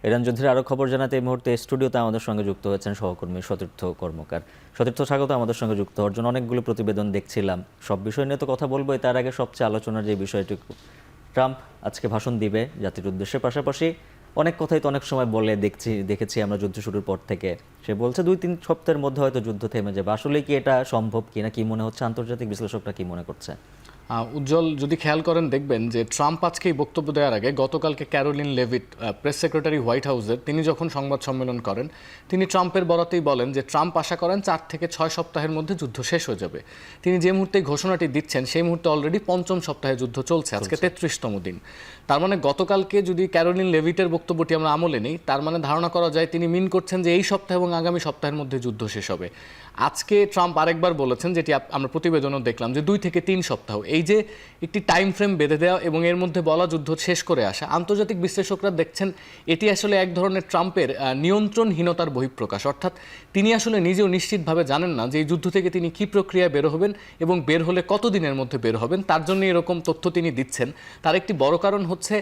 Iran যুদ্ধের আরও খবর জানাতে এই মুহূর্তে স্টুডিওতে আমাদের সঙ্গে যুক্ত হয়েছেন সহকর্মী সতীর্থ কর্মকার। সতীর্থ, স্বাগত আমাদের সঙ্গে যুক্ত হওয়ার জন্য। অনেকগুলো প্রতিবেদন দেখছিলাম, সব বিষয় নিয়ে তো কথা বলবো। তার আগে সবচেয়ে আলোচনার যে বিষয়টি, ট্রাম্প আজকে ভাষণ দিবে জাতির উদ্দেশ্যে, পাশাপাশি অনেক কথাই তো অনেক সময় বলে দেখেছি আমরা যুদ্ধ শুরুর পর থেকে। সে বলছে 2-3 সপ্তাহের মধ্যে হয়তো যুদ্ধ থেমে যাবে। আসলে কি এটা সম্ভব কিনা, কি মনে হচ্ছে, আন্তর্জাতিক বিশ্লেষকরা কি মনে করছে? উজ্জ্বল, যদি খেয়াল করেন দেখবেন যে ট্রাম্প আজকে এই বক্তব্য দেওয়ার আগে গতকালকে Karoline Leavitt, press secretary white হাউসের, তিনি যখন সংবাদ সম্মেলন করেন, তিনি ট্রাম্পের বরাতেই বলেন যে ট্রাম্প আশা করেন 4 থেকে 6 সপ্তাহের মধ্যে যুদ্ধ শেষ হয়ে যাবে। তিনি যে মুহূর্তে ঘোষণাটি দিচ্ছেন সেই মুহূর্তে অলরেডি 5ম সপ্তাহে যুদ্ধ চলছে, আজকে 33তম দিন। তার মানে গতকালকে যদি ক্যারোলিন লেভিটের বক্তব্যটি আমরা আমলে নেই, তার মানে ধারণা করা যায় তিনি মিন করছেন যে এই সপ্তাহ এবং আগামী সপ্তাহের মধ্যে যুদ্ধ শেষ হবে। আজকে ট্রাম্প আরেকবার বলেছেন, যেটি আমরা প্রতিবেদনও দেখলাম, যে 2 থেকে 3 সপ্তাহ, এই যে একটি টাইম ফ্রেম বেঁধে দেওয়া এবং এর মধ্যে বলা যুদ্ধ শেষ করে আসা, আন্তর্জাতিক বিশ্লেষকরা দেখছেন এটি আসলে এক ধরনের ট্রাম্পের নিয়ন্ত্রণহীনতার বহিঃপ্রকাশ। অর্থাৎ তিনি আসলে নিজেও নিশ্চিতভাবে জানেন না যে এই যুদ্ধ থেকে তিনি কী প্রক্রিয়ায় বের হবেন এবং বের হলে কত দিনের মধ্যে বের হবেন। তার জন্য এরকম তথ্য তিনি দিচ্ছেন। তার একটি বড় কারণ হচ্ছে,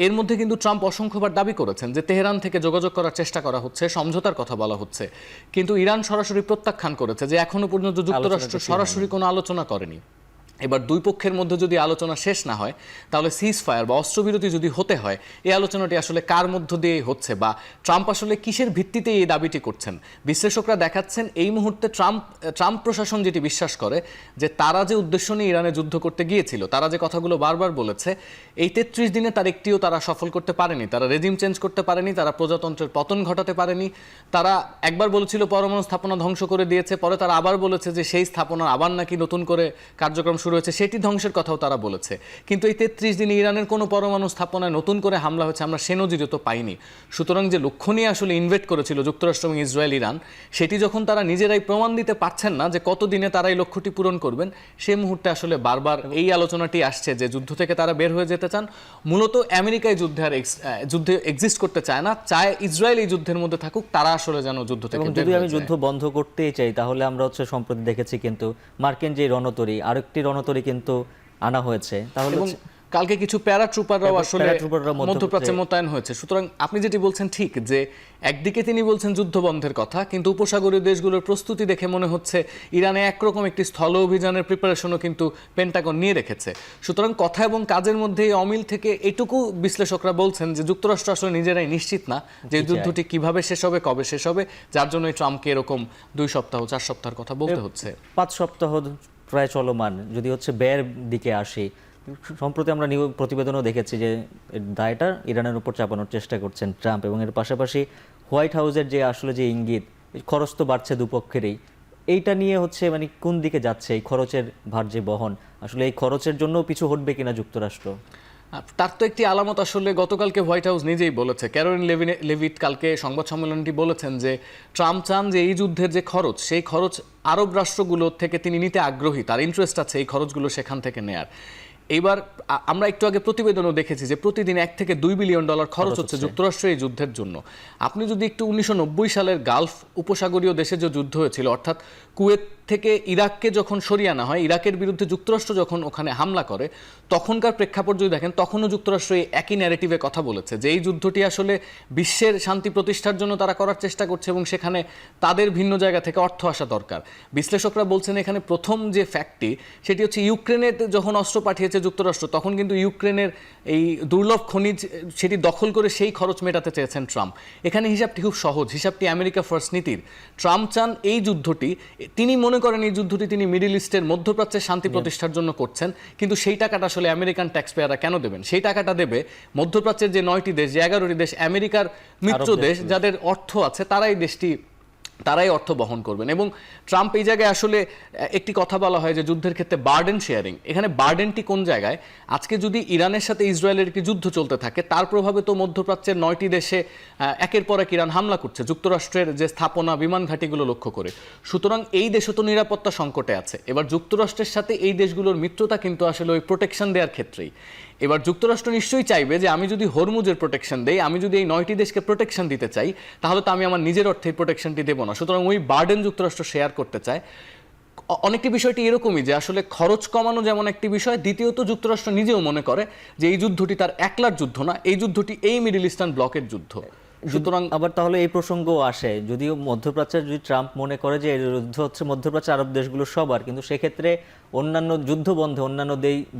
এর মধ্যে কিন্তু ট্রাম্প অসংখ্যবার দাবি করেছেন যে তেহরান থেকে যোগাযোগ করার চেষ্টা করা হচ্ছে, সমঝোতার কথা বলা হচ্ছে, কিন্তু ইরান সরাসরি প্রত্যাখ্যান করেছে যে এখনো পর্যন্ত যুক্তরাষ্ট্র সরাসরি কোনো আলোচনা করেনি। এবার দুই পক্ষের মধ্যে যদি আলোচনা শেষ না হয়, তাহলে সিজ ফায়ার বা অস্ত্রবিরতি যদি হতে হয়, এই আলোচনাটি আসলে কার মধ্য দিয়ে হচ্ছে বা ট্রাম্প আসলে কিসের ভিত্তিতে এই দাবিটি করছেন? বিশ্লেষকরা দেখাচ্ছেন এই মুহূর্তে ট্রাম্প প্রশাসন যেটি বিশ্বাস করে যে তারা যে উদ্দেশ্য নিয়ে ইরানে যুদ্ধ করতে গিয়েছিল, তারা যে কথাগুলো বারবার বলেছে, এই 33 দিনে তার একটিও তারা সফল করতে পারেনি। তারা রেজিম চেঞ্জ করতে পারেনি, তারা প্রজাতন্ত্রের পতন ঘটাতে পারেনি। তারা একবার বলেছিল পরমাণু স্থাপনা ধ্বংস করে দিয়েছে, পরে তারা আবার বলেছে যে সেই স্থাপনা আবার নাকি নতুন করে কার্যক্রম শুরু হয়েছে, সেটি ধ্বংসের কথাও তারা বলেছে। কিন্তু এই 33 দিনে ইরানের কোনো পরমাণু স্থাপনায় নতুন করে হামলা হয়েছে আমরা সে নজিরও তো পাইনি। সুতরাং যে লক্ষ্য নিয়ে আসলে ইনভেট করেছিল যুক্তরাষ্ট্র এবং ইসরায়েল ইরান, সেটি যখন তারা নিজেরাই প্রমাণ দিতে পারছেন না যে কত দিনে তারা এই লক্ষ্যটি পূরণ করবেন, সেই মুহূর্তে আসলে বারবার এই আলোচনাটি আসছে যে যুদ্ধ থেকে তারা বের হয়ে যেতে চান। মূলত আমেরিকায় যুদ্ধে এক্সিস্ট করতে চায় না, চায় ইসরায়েল এই যুদ্ধের মধ্যে থাকুক, তারা আসলে যেন যুদ্ধ থেকে বের হয়ে যায়। যদি আমি যুদ্ধ বন্ধ করতেই চাই, তাহলে আমরা সম্প্রতি দেখেছি কিন্তু মার্কিন যে রণতরী, আরেকটি রণতরী কিন্তু আনা হয়েছে। তাহলে কালকে কিছু প্যারাট্রুপাররাও আসলে মধ্যপ্রাচ্যে মোতায়েন হয়েছে। সুতরাং আপনি যেটি বলছেন ঠিক, যে একদিকে তিনি বলছেন যুদ্ধ বন্ধের কথা, কিন্তু উপসাগরীয় দেশগুলোর প্রস্তুতি দেখে মনে হচ্ছে ইরানে একরকম একটি স্থল অভিযানের প্রিপারেশনও কিন্তু পেন্টাগন নিয়ে রেখেছে। সুতরাং কথা এবং কাজের মধ্যে এই অমিল থেকে এটুকু বিশ্লেষকরা বলছেন যে যুক্তরাষ্ট্র আসলে নিজেরাই নিশ্চিত না যে যুদ্ধটি কিভাবে শেষ হবে, কবে শেষ হবে, যার জন্যই ট্রাম্পকে এরকম 2 সপ্তাহ 4 সপ্তাহের কথা বলতে হচ্ছে। 5 সপ্তাহ প্রায় চলমান। যদি ব্যয়ের দিকে আসি, সম্প্রতি আমরা প্রতিবেদনও দেখেছি যে দায়টা ইরানের উপর চাপানোর চেষ্টা করছেন ট্রাম্প, এবং এর পাশাপাশি হোয়াইট হাউসের যে আসলে যে ইঙ্গিত, খরচ তো বাড়ছে দুপক্ষেরই। এইটা নিয়ে কোন দিকে যাচ্ছে এই খরচের ভার যে বহন, আসলে এই খরচের জন্য পিছু হটবে কিনা যুক্তরাষ্ট্র? তার তো একটি আলামত আসলে গতকালকে হোয়াইট হাউস নিজেই বলেছে। ক্যারোলিন লেভিট কালকে সংবাদ সম্মেলনটি বলেছেন যে ট্রাম্প চান যে এই যুদ্ধের যে খরচ, সেই খরচ আরব রাষ্ট্রগুলো থেকে তিনি নিতে আগ্রহী, তার ইন্টারেস্ট আছে এই খরচগুলো সেখান থেকে নেয়ার। এইবার আমরা একটু আগে প্রতিবেদনও দেখেছি যে প্রতিদিন $1 থেকে $2 বিলিয়ন খরচ হচ্ছে যুক্তরাষ্ট্রের এই যুদ্ধের জন্য। আপনি যদি একটু 1990 সালের গালফ উপসাগরীয় দেশে যে যুদ্ধ হয়েছিল, অর্থাৎ কুয়েত থেকে ইরাককে যখন সরিয়ে আনা হয়, ইরাকের বিরুদ্ধে যুক্তরাষ্ট্র যখন ওখানে হামলা করে, তখনকার প্রেক্ষাপট যদি দেখেন, তখনও যুক্তরাষ্ট্র এই একই ন্যারেটিভে কথা বলেছে যে এই যুদ্ধটি আসলে বিশ্বের শান্তি প্রতিষ্ঠার জন্য তারা করার চেষ্টা করছে এবং সেখানে তাদের ভিন্ন জায়গা থেকে অর্থ আসা দরকার। বিশ্লেষকরা বলছেন এখানে প্রথম যে ফ্যাক্টটি, সেটি হচ্ছে ইউক্রেনে যখন অস্ত্র পাঠিয়েছে যুক্তরাষ্ট্র, তখন কিন্তু ইউক্রেনের এই দুর্লভ খনিজ সেটি দখল করে সেই খরচ মেটাতে চেয়েছেন ট্রাম্প। এখানে হিসাবটি খুব সহজ, হিসাবটি আমেরিকা ফার্স্ট নীতির। ট্রাম্প চান এই যুদ্ধটি, তিনি মনে করেন এই যুদ্ধটি তিনি মিডল ইস্টের মধ্যপ্রাচ্যের শান্তি প্রতিষ্ঠার জন্য করছেন, কিন্তু সেই টাকাটা আসলে আমেরিকান ট্যাক্স পেয়াররা কেন দেবেন? সেই টাকাটা দেবে মধ্যপ্রাচ্যের যে 9টি দেশ, যে 11টি দেশ আমেরিকার মিত্র দেশ, যাদের অর্থ আছে, তারাই অর্থ বহন করবেন। এবং ট্রাম্প এই জায়গায় আসলে একটি কথা বলা হয় যে যুদ্ধের ক্ষেত্রে বার্ডেন শেয়ারিং। এখানে বার্ডেনটি কোন জায়গায়? আজকে যদি ইরানের সাথে ইসরায়েলের একটি যুদ্ধ চলতে থাকে, তার প্রভাবে তো মধ্যপ্রাচ্যের 9টি দেশে একের পর এক ইরান হামলা করছে যুক্তরাষ্ট্রের যে স্থাপনা, বিমান ঘাঁটিগুলো লক্ষ্য করে। সুতরাং এই দেশও তো নিরাপত্তা সংকটে আছে। এবার যুক্তরাষ্ট্রের সাথে এই দেশগুলোর মিত্রতা কিন্তু আসলে ওই প্রোটেকশন দেওয়ার ক্ষেত্রেই। এবার যুক্তরাষ্ট্র নিশ্চয়ই চাইবে যে আমি যদি হরমুজের প্রোটেকশন দেই, আমি যদি এই 9টি দেশকে প্রোটেকশন দিতে চাই, তাহলে তো আমি আমার নিজের অর্থে প্রোটেকশনটি দেবো না। সুতরাং ওই বার্ডেন যুক্তরাষ্ট্র শেয়ার করতে চায়। অনেকটি বিষয়টি এরকমই যে আসলে খরচ কমানো যেমন একটি বিষয়, দ্বিতীয়ত যুক্তরাষ্ট্র নিজেও মনে করে যে এই যুদ্ধটি তার একলার যুদ্ধ না, এই যুদ্ধটি এই মিডল ইস্টার্ন ব্লকের যুদ্ধ। সুতরাং আবার তাহলে এই প্রসঙ্গ আসে, যদিও মধ্যপ্রাচ্যের যদি ট্রাম্প মনে করে যে এই যুদ্ধ হচ্ছে মধ্যপ্রাচ্যের আরব দেশগুলো সবার, কিন্তু সেক্ষেত্রে অন্যান্য যুদ্ধ বন্ধ, অন্যান্য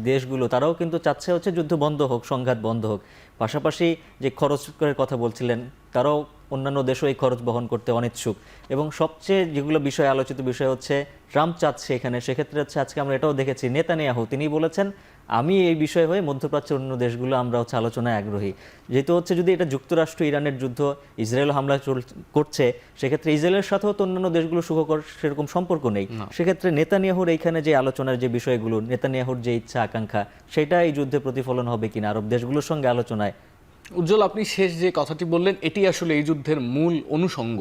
দেশগুলো তারাও কিন্তু চাচ্ছে হচ্ছে যুদ্ধ বন্ধ হোক, সংঘাত বন্ধ হোক। পাশাপাশি যে খরচের কথা বলছিলেন, তারাও অন্যান্য দেশও এই খরচ বহন করতে অনিচ্ছুক। এবং সবচেয়ে যেগুলো বিষয় আলোচিত বিষয় হচ্ছে ট্রাম্প চাচ্ছে এখানে, সেক্ষেত্রে হচ্ছে আজকে আমরা এটাও দেখেছি নেতানিয়াহু তিনি বলেছেন আমি এই বিষয়ে হয়ে মধ্যপ্রাচ্যের অন্য দেশগুলো আমরা হচ্ছে আলোচনায় আগ্রহী। যেহেতু হচ্ছে যদি এটা যুক্তরাষ্ট্র ইরানের যুদ্ধ, ইসরায়েল হামলা করছে, সেক্ষেত্রে ইসরায়েলের সাথেও তো অন্যান্য দেশগুলো সুখকর সেরকম সম্পর্ক নেই। সেক্ষেত্রে নেতানিয়াহুর এইখানে যে আলোচনার যে বিষয়গুলো, নেতানিয়াহুর যে ইচ্ছা আকাঙ্ক্ষা, সেটা এই যুদ্ধে প্রতিফলন হবে কিনা আরব দেশগুলোর সঙ্গে আলোচনায়। উজ্জ্বল, আপনি শেষ যে কথাটি বললেন এটি আসলে এই যুদ্ধের মূল অনুষঙ্গ।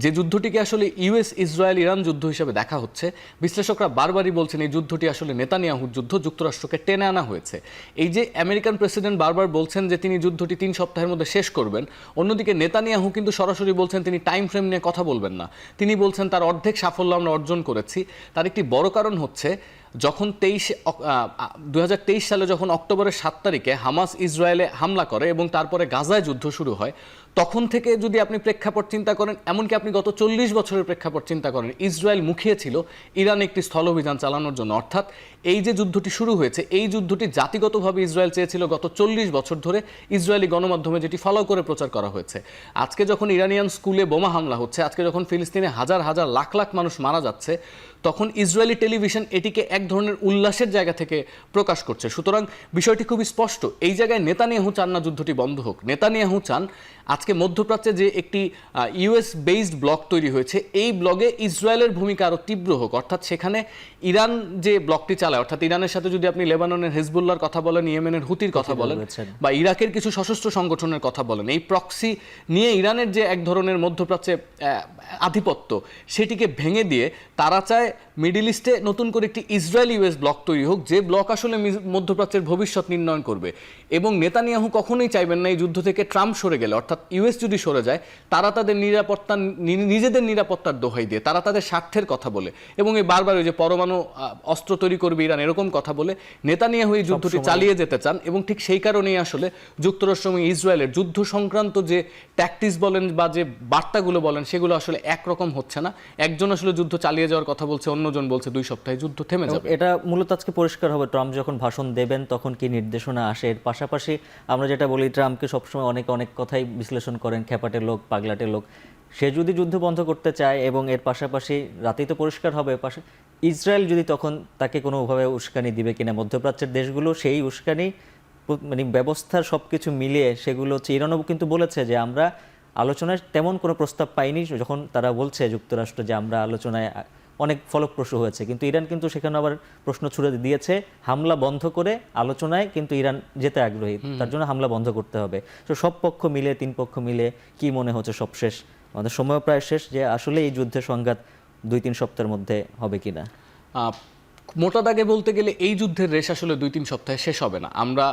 যে যুদ্ধটিকে আসলে ইউএস ইসরায়েল ইরান যুদ্ধ হিসেবে দেখা হচ্ছে, বিশ্লেষকরা বারবারই বলছেন এই যুদ্ধটি আসলে নেতানিয়াহুর যুদ্ধ, যুক্তরাষ্ট্রকে টেনে আনা হয়েছে। এই যে আমেরিকান প্রেসিডেন্ট বারবার বলছেন যে তিনি যুদ্ধটি 3 সপ্তাহের মধ্যে শেষ করবেন, অন্যদিকে নেতানিয়াহু কিন্তু সরাসরি বলছেন তিনি টাইম ফ্রেম নিয়ে কথা বলবেন না। তিনি বলছেন তার অর্ধেক সাফল্য আমরা অর্জন করেছি। তার একটি বড় কারণ হচ্ছে যখন 2023 সালে যখন অক্টোবরের 7 তারিখে হামাস ইসরায়েলে হামলা করে এবং তারপরে গাজায় যুদ্ধ শুরু হয়, তখন থেকে যদি আপনি প্রেক্ষাপট চিন্তা করেন, এমনকি আপনি গত 40 বছরের প্রেক্ষাপট চিন্তা করেন, ইসরায়েল মুখিয়েছিল ইরান একটি স্থল অভিযান চালানোর জন্য। অর্থাৎ এই যে যুদ্ধটি শুরু হয়েছে, এই যুদ্ধটি জাতিগতভাবে ইসরায়েল চেয়েছিল গত 40 বছর ধরে, ইসরায়েলি গণমাধ্যমে যেটি ফলো করে প্রচার করা হয়েছে। আজকে যখন ইরানিয়ান স্কুলে বোমা হামলা হচ্ছে, আজকে যখন ফিলিস্তিনে হাজার হাজার লাখ লাখ মানুষ মারা যাচ্ছে, তখন ইসরায়েলি টেলিভিশন এটিকে এক ধরনের উল্লাসের জায়গা থেকে প্রকাশ করছে। সুতরাং বিষয়টি খুবই স্পষ্ট, এই জায়গায় নেতানিয়াহু চান না যুদ্ধটি বন্ধ হোক। নেতানিয়াহু চান আজকে মধ্যপ্রাচ্যে যে একটি ইউএস বেসড ব্লক তৈরি হয়েছে, এই ব্লগে ইসরায়েলের ভূমিকা আরও তীব্র হোক। অর্থাৎ সেখানে ইরান যে ব্লকটি চালায়, অর্থাৎ ইরানের সাথে যদি আপনি লেবাননের হেজবুল্লাহর কথা বলেন, ইয়েমেনের হুতির কথা বলেন, বা ইরাকের কিছু সশস্ত্র সংগঠনের কথা বলেন, এই প্রক্সি নিয়ে ইরানের যে এক ধরনের মধ্যপ্রাচ্যে আধিপত্য, সেটিকে ভেঙে দিয়ে তারা চায় মিডল ইস্টে নতুন করে একটি ইসরায়েল ইউএস ব্লক তৈরি হোক, যে ব্লক আসলে মধ্যপ্রাচ্যের ভবিষ্যৎ নির্ণয়ন করবে। এবং নেতানিয়াহু কখনোই চাইবেন না এই যুদ্ধ থেকে ট্রাম্প সরে গেলে, অর্থাৎ ইউএস যদি সরে যায়, তারা তাদের নিজেদের নিরাপত্তার দোহাই দিয়ে, তারা তাদের স্বার্থের কথা বলে এবং এই বারবার ওই যে পরমাণু অস্ত্র তৈরি করবে ইরান, এরকম কথা বলে নেতানিয়াহু এই যুদ্ধটি চালিয়ে যেতে চান। এবং ঠিক সেই কারণেই আসলে যুক্তরাষ্ট্র এবং ইসরায়েলের যুদ্ধ সংক্রান্ত যে ট্যাকটিক্স বলেন বা যে বার্তাগুলো বলেন, সেগুলো আসলে একরকম হচ্ছে না। একজন আসলে যুদ্ধ চালিয়ে যাওয়ার কথা বলছে, অন্যজন বলছে 2 সপ্তাহে যুদ্ধ থেমে যাবে। এটা মূলত আজকে পরিষ্কার হবে ট্রাম্প যখন ভাষণ দেবেন তখন কি নির্দেশনা আসে। এর পাশাপাশি আমরা যেটা বলি, ট্রাম্পকে সবসময় অনেক কথাই বিশ্লেষণ করেন, খ্যাপাটে লোক, পাগলাটে লোক। সে যদি যুদ্ধ বন্ধ করতে চায়, এবং এর পাশাপাশি রাতেই তো পরিষ্কার হবে ইসরায়েল যদি তখন তাকে কোনোভাবে উস্কানি দিবে কিনা, মধ্যপ্রাচ্যের দেশগুলো সেই উস্কানি মানে ব্যবস্থার সবকিছু মিলিয়ে সেগুলো হচ্ছে। ইরানও কিন্তু বলেছে যে আমরা আলোচনায় তেমন কোনো প্রস্তাব পাইনি, যখন তারা বলছে যুক্তরাষ্ট্র যে আমরা আলোচনায় অনেক ফলপ্রসূ হয়েছে, কিন্তু ইরান কিন্তু সেখানে আবার প্রশ্ন ছুড়ে দিয়েছে হামলা বন্ধ করে আলোচনায় কিন্তু ইরান যেতে আগ্রহী, তার জন্য হামলা বন্ধ করতে হবে। তো সব পক্ষ মিলে, 3 পক্ষ মিলে কি মনে হচ্ছে সব শেষ, আমাদের সময় প্রায় শেষ, যে আসলে এই যুদ্ধের সংঘাত 2-3 সপ্তাহের মধ্যে হবে কিনা? মোটা দাগে বলতে গেলে এই যুদ্ধের রেশ আসলে 2-3 সপ্তাহে শেষ হবে না। আমরা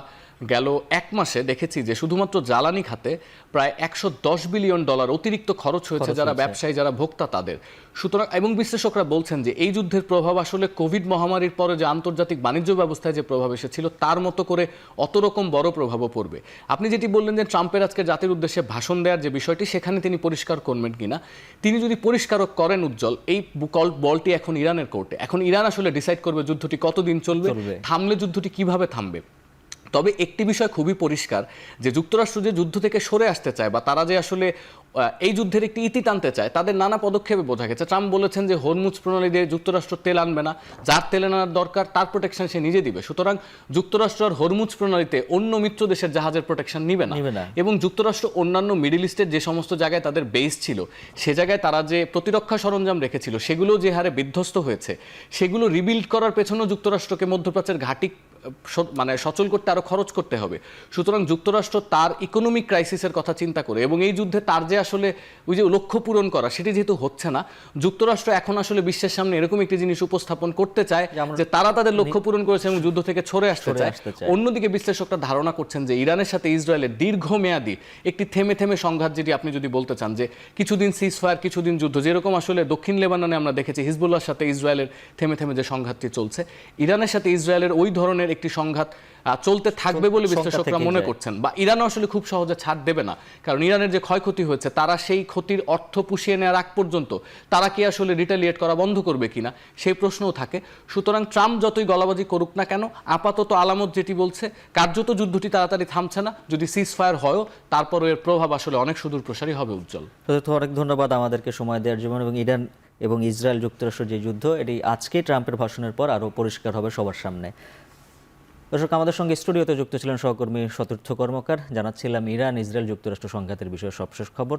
গেল 1 মাসে দেখেছি যে শুধুমাত্র জ্বালানি খাতে প্রায় $110 বিলিয়ন অতিরিক্ত খরচ হয়েছে যারা ব্যবসায়ী, যারা ভোক্তা তাদের। সুতরাং এবং বিশ্লেষকরা বলছেন যে এই যুদ্ধের প্রভাব আসলে কোভিড মহামারীর পরে যে আন্তর্জাতিক বাণিজ্য ব্যবস্থায় যে প্রভাব এসেছিল, তার মতো করে অত রকম বড় প্রভাবও পড়বে। আপনি যেটি বললেন যে ট্রাম্পের আজকে জাতির উদ্দেশ্যে ভাষণ দেওয়ার যে বিষয়টি, সেখানে তিনি পরিষ্কার করবেন কিনা, তিনি যদি পরিষ্কারও করেন উজ্জ্বল, এই বলটি এখন ইরানের কোর্টে। এখন ইরান আসলে ডিসাইড করবে যুদ্ধটি কতদিন চলবে, থামলে যুদ্ধটি কিভাবে থামবে। তবে একটি বিষয় খুবই পরিষ্কার, যে যুক্তরাষ্ট্র যে যুদ্ধ থেকে সরে আসতে চায় বা তারা যে আসলে এই যুদ্ধের একটি ইতি টানতে চায়, তাদের নানা পদক্ষেপে বোঝা গেছে। ট্রাম্প বলেছেন যে হরমুজ প্রণালী দিয়ে যুক্তরাষ্ট্র তেল আনবে না, যার তেল আনার দরকার তার প্রোটেকশন সে নিজে দিবে। সুতরাং যুক্তরাষ্ট্র আর হরমুজ প্রণালীতে অন্য মিত্র দেশের জাহাজের প্রোটেকশন নিবে না। এবং যুক্তরাষ্ট্র অন্যান্য মিডল ইস্টের যে সমস্ত জায়গায় তাদের বেস ছিল, সে জায়গায় তারা যে প্রতিরক্ষা সরঞ্জাম রেখেছিল, সেগুলো যে হারে বিধ্বস্ত হয়েছে, সেগুলো রিবিল্ড করার পেছনেও যুক্তরাষ্ট্রকে মধ্যপ্রাচ্যের ঘাঁটি মানে সচল করতে আরো খরচ করতে হবে। সুতরাং যুক্তরাষ্ট্র তার ইকোনমিক ক্রাইসিসের কথা চিন্তা করে, এবং এই যুদ্ধে তার যে আসলে ওই যে লক্ষ্য পূরণ করা, সেটি যেহেতু হচ্ছে না, যুক্তরাষ্ট্র এখন আসলে বিশ্বের সামনে এরকম একটি জিনিস উপস্থাপন করতে চায় যে তারা তাদের লক্ষ্য পূরণ করেছে এবং যুদ্ধ থেকে সরে আসতে চায়। অন্যদিকে বিশ্লেষকরা ধারণা করছেন যে ইরানের সাথে ইসরায়েলের দীর্ঘমেয়াদী একটি থেমে থেমে সংঘাত, যেটি আপনি যদি বলতে চান যে কিছুদিন সিজফায়ার, কিছুদিন যুদ্ধ, যেরকম আসলে দক্ষিণ লেবাননে আমরা দেখেছি হিজবুল্লাহর সাথে ইসরায়েলের থেমে থেমে যে সংঘাতটি চলছে, ইরানের সাথে ইসরায়েলের ওই ধরনের একটি সংঘাত চলতে থাকবে বলে বিশ্লেষকরা থেকেই মনে যায়। করছেন, বা ইরানও আসলে খুব সহজে ছাড় দেবে না, কারণ ইরানের যে ক্ষয়ক্ষতি হয়েছে তারা সেই ক্ষতির অর্থ পুষিয়ে নেওয়ার আগ পর্যন্ত তারা কি আসলে রিটালিয়েট করা বন্ধ করবে কিনা সেই প্রশ্নও থাকে। সুতরাং ট্রাম্প যতই গলাবাজি করুক না কেন, আপাতত আলামত যেটি বলছে কার্যত যুদ্ধটি তাড়াতাড়ি থামছে না, যদি সিজ ফায়ার হয়ও তারপরও এর প্রভাব আসলে অনেক সুদূর প্রসারী হবে। উজ্জ্বল, তো অনেক ধন্যবাদ আমাদেরকে সময় দেওয়ার জন্য। এবং ইরান এবং ইসরায়েল যুক্তরাষ্ট্র যে যুদ্ধ, এটি আজকে ট্রাম্পের ভাষণের পর আরও পরিষ্কার হবে সবার সামনে। দর্শক, আমাদের সঙ্গে স্টুডিওতে যুক্ত ছিলেন সহকর্মী সতীর্থ কর্মকার। জানাচ্ছিলাম ইরান ইসরায়েল যুক্তরাষ্ট্র সংঘাতের বিষয়ে সবশেষ খবর।